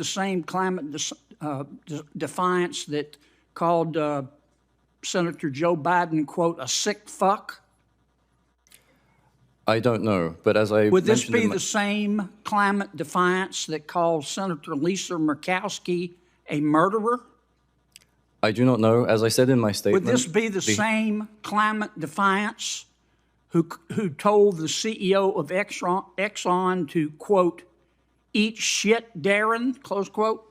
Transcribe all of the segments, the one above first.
the same climate defiance that called Senator Joe Biden, quote, a sick fuck? I don't know, but as I Would this mentioned be the same climate defiance that called Senator Lisa Murkowski a murderer? I do not know. As I said in my statement... Would this be the same climate defiance who told the CEO of Exxon to, quote, eat shit, Darren, close quote?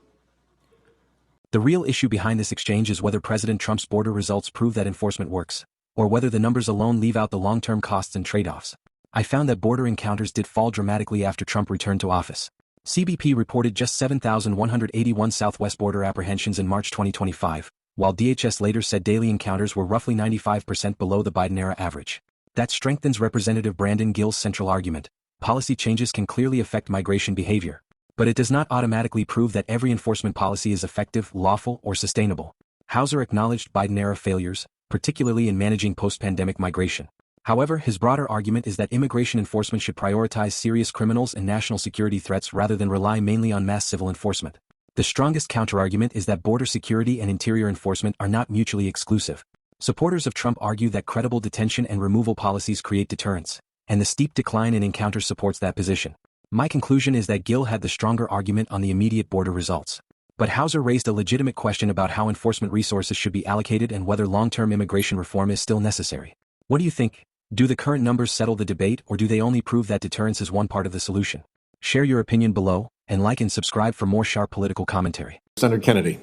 The real issue behind this exchange is whether President Trump's border results prove that enforcement works, or whether the numbers alone leave out the long-term costs and trade-offs. I found that border encounters did fall dramatically after Trump returned to office. CBP reported just 7,181 southwest border apprehensions in March 2025, while DHS later said daily encounters were roughly 95% below the Biden-era average. That strengthens Representative Brandon Gill's central argument. Policy changes can clearly affect migration behavior, but it does not automatically prove that every enforcement policy is effective, lawful, or sustainable. Hauser acknowledged Biden-era failures, particularly in managing post-pandemic migration. However, his broader argument is that immigration enforcement should prioritize serious criminals and national security threats rather than rely mainly on mass civil enforcement. The strongest counterargument is that border security and interior enforcement are not mutually exclusive. Supporters of Trump argue that credible detention and removal policies create deterrence, and the steep decline in encounters supports that position. My conclusion is that Gill had the stronger argument on the immediate border results. But Hauser raised a legitimate question about how enforcement resources should be allocated and whether long-term immigration reform is still necessary. What do you think? Do the current numbers settle the debate, or do they only prove that deterrence is one part of the solution? Share your opinion below, and like and subscribe for more sharp political commentary. Senator Kennedy.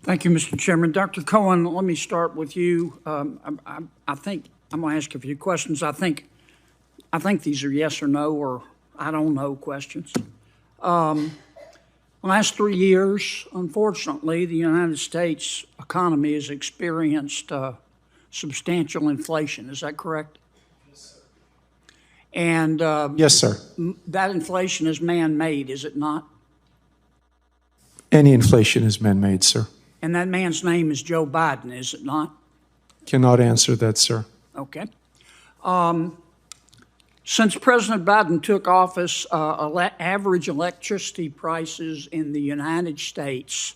Thank you, Mr. Chairman. Dr. Cohen, let me start with you. I think I'm going to ask a few questions. I think these are yes or no or I don't know questions. The last 3 years, unfortunately, the United States economy has experienced substantial inflation. Is that correct? Yes, sir. And yes, sir. That inflation is man-made, is it not? Any inflation is man-made, sir. And that man's name is Joe Biden, is it not? Cannot answer that, sir. Okay. Since President Biden took office, average electricity prices in the United States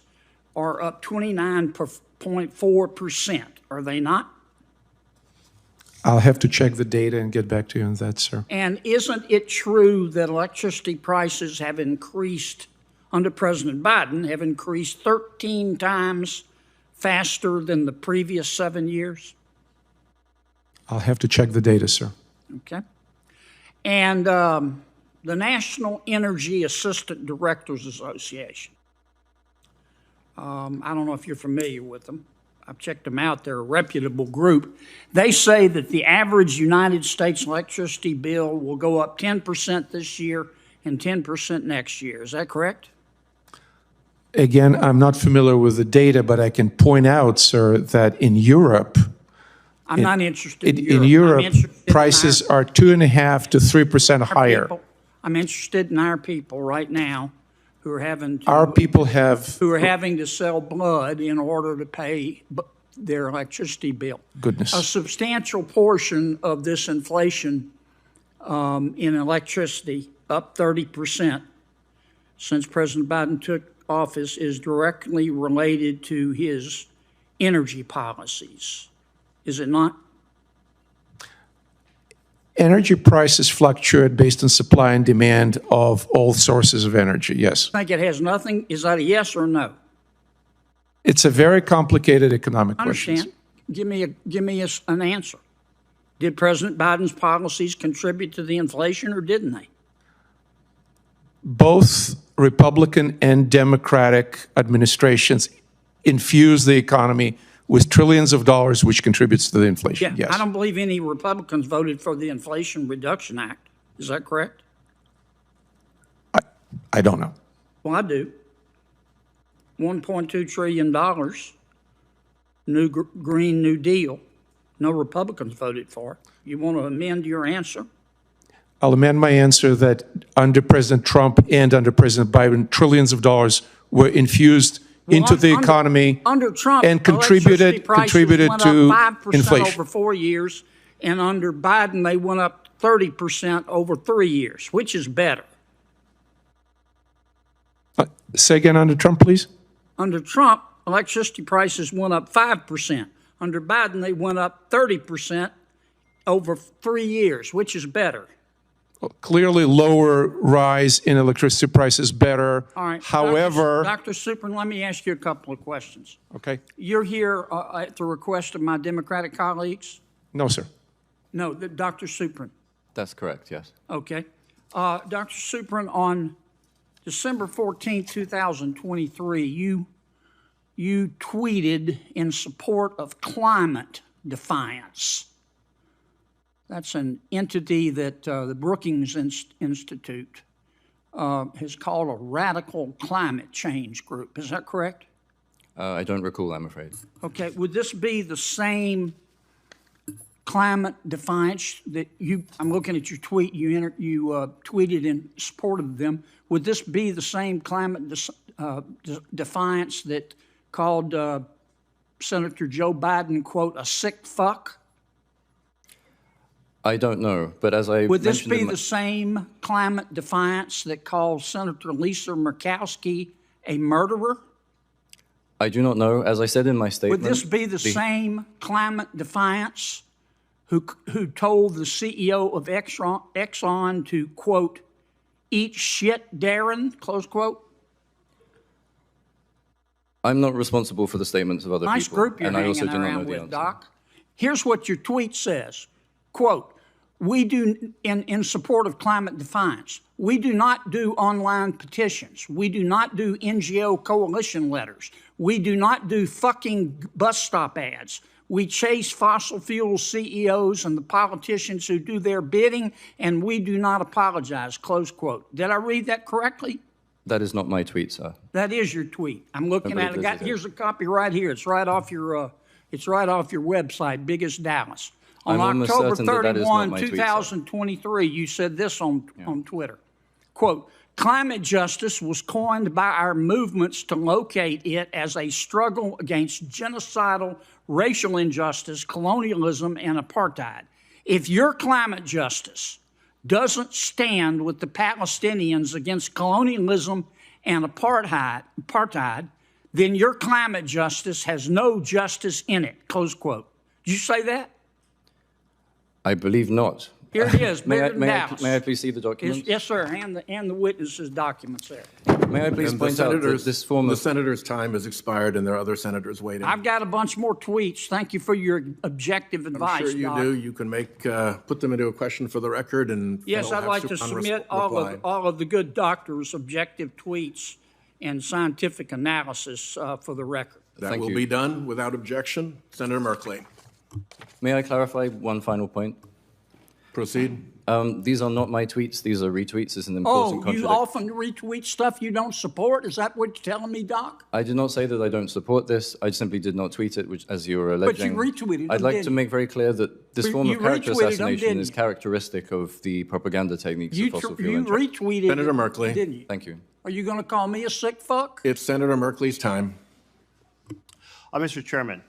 are up 29.4%, are they not? I'll have to check the data and get back to you on that, sir. And isn't it true that electricity prices have increased under President Biden, have increased 13 times faster than the previous 7 years? I'll have to check the data, sir. Okay. And the National Energy Assistant Directors Association, I don't know if you're familiar with them. I've checked them out. They're a reputable group. They say that the average United States electricity bill will go up 10% this year and 10% next year. Is that correct? Again, I'm not familiar with the data, but I can point out, sir, that in Europe, I'm not interested in Europe. In Europe, prices are 2.5% to 3% higher. I'm interested in our people right now who are having to, who are having to sell blood in order to pay their electricity bill. Goodness. A substantial portion of this inflation in electricity, up 30% since President Biden took office, is directly related to his energy policies. Is it not? Energy prices fluctuate based on supply and demand of all sources of energy, yes. I think it has nothing. Is that a yes or no? It's a very complicated economic question. I understand. Give me an answer. Did President Biden's policies contribute to the inflation or didn't they? Both Republican and Democratic administrations infuse the economy with trillions of dollars, which contributes to the inflation. Yeah, yes. I don't believe any Republicans voted for the Inflation Reduction Act. Is that correct? I don't know. Well, I do. $1.2 trillion, Green New Deal. No Republicans voted for it. You want to amend your answer? I'll amend my answer that under President Trump and under President Biden, trillions of dollars were infused into the economy under Trump, and contributed to 5% inflation. Over 4 years, and under Biden, they went up 30% over 3 years. Which is better? Say again under Trump, please. Under Trump, electricity prices went up 5%. Under Biden, they went up 30% over 3 years. Which is better? Clearly, lower rise in electricity prices better. All right. However, Dr. Suprin, let me ask you a couple of questions. okay. You're here at the request of my Democratic colleagues? No, sir. No, Dr. Suprin. That's correct, yes. Okay. Dr. Suprin, on December 14, 2023, you tweeted in support of Climate Defiance. That's an entity that the Brookings Institute has called a radical climate change group. Is that correct? I don't recall, I'm afraid. Okay. Would this be the same Climate Defiance that I'm looking at your tweet, you tweeted in support of them. Would this be the same Climate Defiance that called Senator Joe Biden, quote, a sick fuck? I don't know, but as I Would this mentioned be the same Climate Defiance that called Senator Lisa Murkowski a murderer? I do not know. As I said in my statement... Would this be the same Climate Defiance who told the CEO of Exxon to, quote, eat shit, Darren, close quote? I'm not responsible for the statements of other Nice people. group you're and I also hanging do not know around the with, answer. Doc. Here's what your tweet says, quote, we do, in support of Climate Defiance, we do not do online petitions. We do not do NGO coalition letters. We do not do fucking bus stop ads. We chase fossil fuel CEOs and the politicians who do their bidding, and we do not apologize, close quote. Did I read that correctly? That is not my tweet, sir. That is your tweet. I'm looking at it. Visited. Here's a copy right here. It's right off your website, Biggest Dallas. On I'm almost October certain that is not 31, my tweet, sir. 2023, you said this on Twitter. Quote, climate justice was coined by our movements to locate it as a struggle against genocidal racial injustice, colonialism, and apartheid. If your climate justice doesn't stand with the Palestinians against colonialism and apartheid, then your climate justice has no justice in it, close quote. Did you say that? I believe not. Here it is, may Dallas. I please see the documents? Yes, sir, and the witnesses' documents there. May I please And the point out that senators, this form the of... senator's time has expired, and there are other senators waiting. I've got a bunch more tweets. Thank you for your objective advice, I'm sure you Doc. do. You can put them into a question for the record, and Yes, they'll I'd have like to submit all of the good doctors' objective tweets and scientific analysis for the record. That Thank will you. be done without objection. Senator Merkley, May I clarify one final point? proceed. These are not my tweets. These are retweets. It's an important Oh, you contradiction. often retweet stuff you don't support? Is that what you're telling me, Doc? I did not say that I don't support this. I simply did not tweet it, which, as you were But you alleging. retweeted them, I'd like didn't to you? make very clear that this form You of character retweeted them, assassination didn't is you? characteristic of the propaganda techniques You of fossil fuel interest. retweeted Senator it, Merkley. didn't you? Thank you. Are you going to call me a sick fuck? It's Senator Merkley's time. Mr. Chairman,